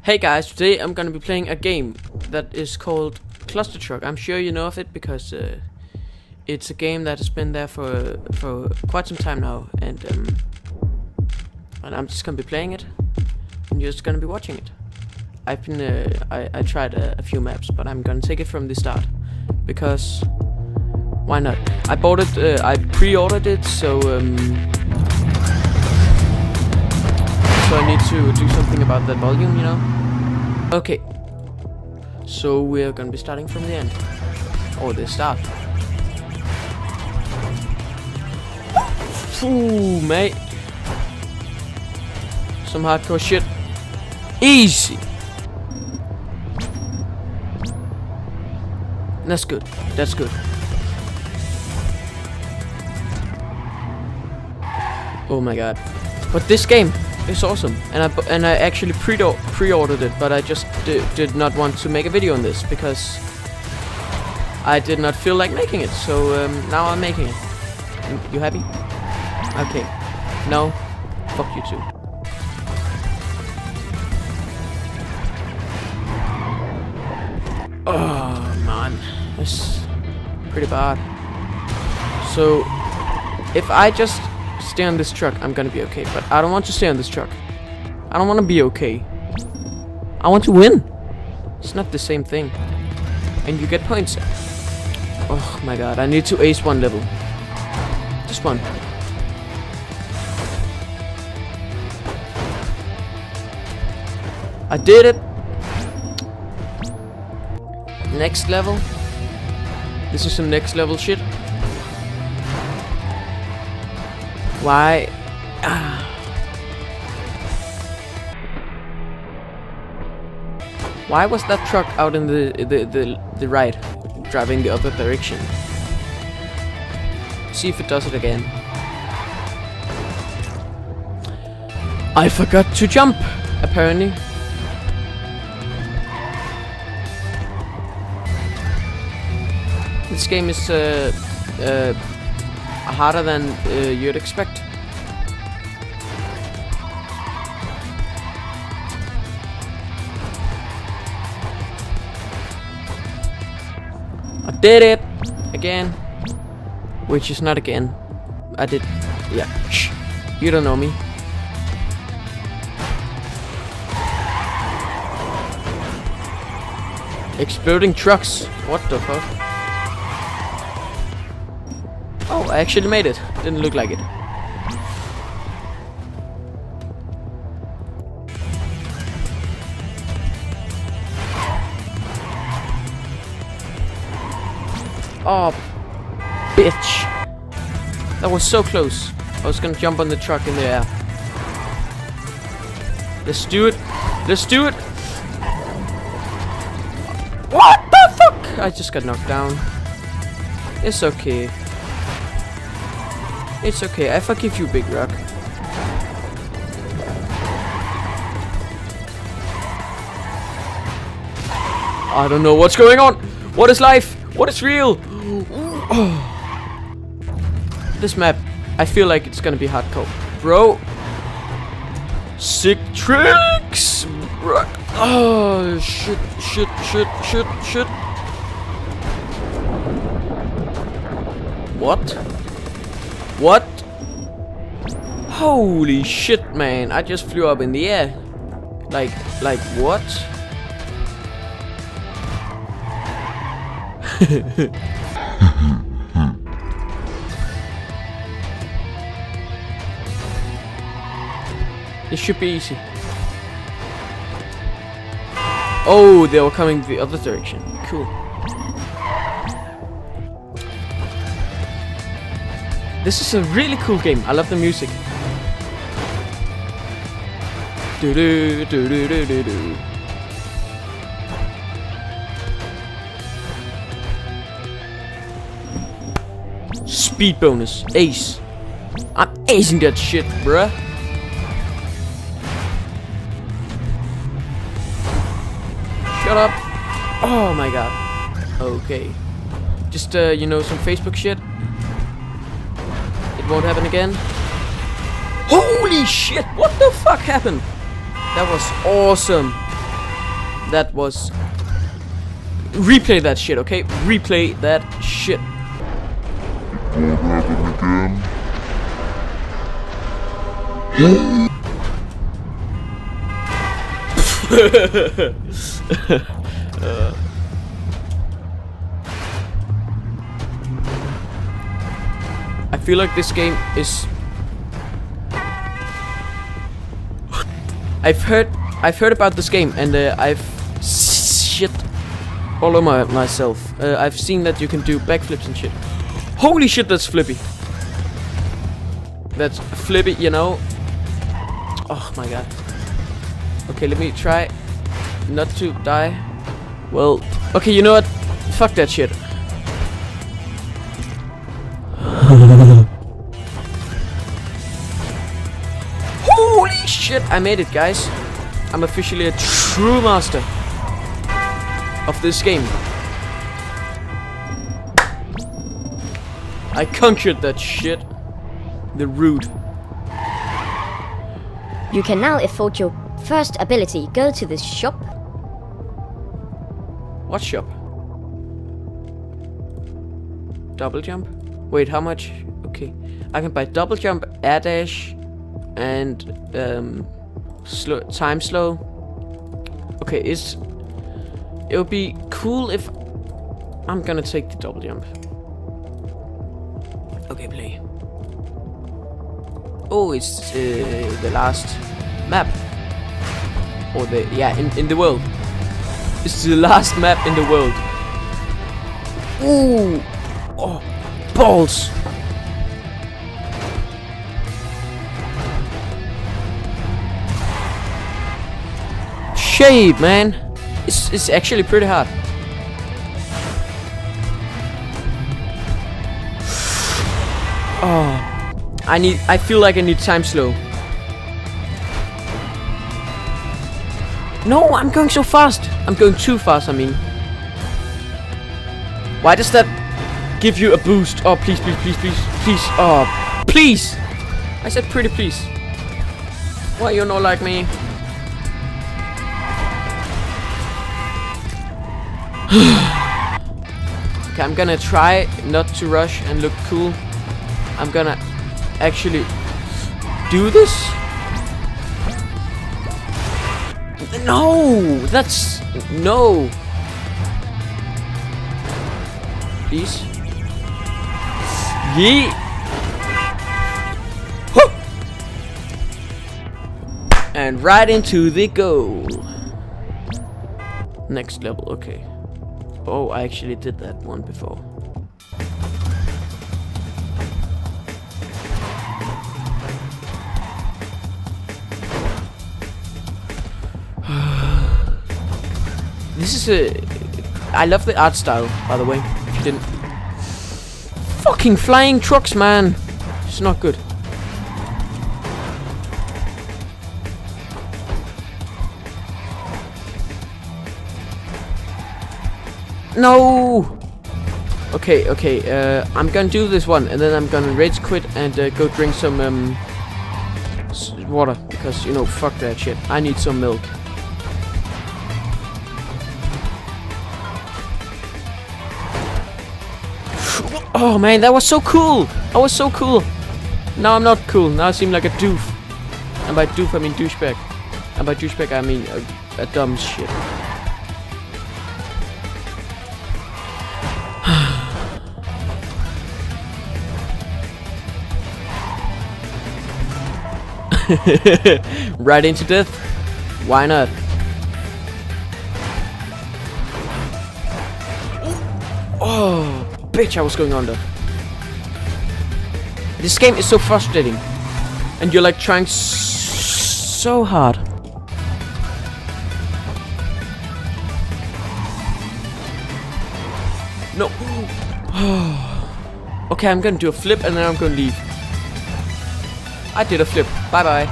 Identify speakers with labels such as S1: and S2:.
S1: Hey guys, today I'm gonna be playing a game that is called Clustertruck. I'm sure you know of it because it's a game that has been there for quite some time now, and I'm just gonna be playing it, and you're just gonna be watching it. I've been I tried a few maps, but I'm gonna take it from the start because why not? I bought it. I pre-ordered it, so I need to do something about that volume, you know? Okay. So we're gonna be starting from the end. Or the start. Ooh, mate. Some hardcore shit. Easy. That's good. That's good. Oh my god. But this game is awesome, and I actually pre-ordered it, but I just did not want to make a video on this because I did not feel like making it. So now I'm making it. You happy? Okay. No. Fuck you too. Oh man, that's pretty bad. So if I just stay on this truck, I'm gonna be okay, but I don't want to stay on this truck. I don't want to be okay. I want to win. It's not the same thing. And you get points. Oh my god, I need to ace one level. Just one. I did it. Next level. This is some next level shit. Why? Why was that truck out in the right, driving the other direction? See if it does it again. I forgot to jump, apparently. This game is harder than you'd expect. I did it again, which is not again. I did, yeah. Shh. You don't know me. Exploding trucks. What the fuck? Oh, I actually made it. Didn't look like it. Oh, bitch. That was so close. I was gonna jump on the truck in the air. Let's do it. Let's do it. What the fuck? I just got knocked down. It's okay. It's okay, I forgive you, Big Rock. I don't know what's going on. What is life? What is real? This map, I feel like it's gonna be hardcore. Bro. Sick tricks. Rock. Oh, shit. What? What? Holy shit, man. I just flew up in the air. Like what? It should be easy. Oh, they were coming the other direction. Cool. This is a really cool game. I love the music. Do do do do do do do. Speed bonus, ace. I'm acing that shit, bruh. Shut up. Oh my god. Okay. Just you know, some Facebook shit. It won't happen again. Holy shit! What the fuck happened? That was awesome. That was... Replay that shit, okay? Replay that shit.
S2: It won't happen again.
S1: I feel like this game is... I've heard about this game, and I've shit all over myself. I've seen that you can do backflips and shit. Holy shit, that's flippy. That's flippy, you know. Oh my god. Okay, let me try not to die. Well, okay, you know what? Fuck that shit. Holy shit, I made it, guys. I'm officially a true master of this game. I conquered that shit. The root.
S3: You can now afford your first ability. Go to this shop.
S1: What shop? Double jump? Wait, how much? Okay. I can buy double jump, air dash, and time slow. Okay, it would be cool if I'm gonna take the double jump. Okay, play. Oh, it's the last map. Or in the world. It's the last map in the world. Ooh. Oh, balls. Shade, man. It's actually pretty hard. Oh. I feel like I need time slow. No, I'm going so fast. I'm going too fast, I mean. Why does that give you a boost? Oh, please, please, please, please, please. Oh, please. I said pretty please. Why you not like me? Okay, I'm gonna try not to rush and look cool. I'm gonna actually do this. No, that's no. Please. Yee. Huh. And right into the goal. Next level, okay. Oh, I actually did that one before. This is I love the art style, by the way. If you didn't. Fucking flying trucks, man. It's not good. No. Okay. I'm gonna do this one, and then I'm gonna rage quit and go drink some water, because you know, fuck that shit. I need some milk. Oh man, that was so cool! I was so cool! Now I'm not cool, now I seem like a doof. And by doof I mean douchebag. And by douchebag I mean a dumb shit. Right into death? Why not? Oh! Bitch, I was going under. This game is so frustrating, and you're like trying so hard. No. Okay, I'm gonna do a flip and then I'm gonna leave. I did a flip. Bye bye.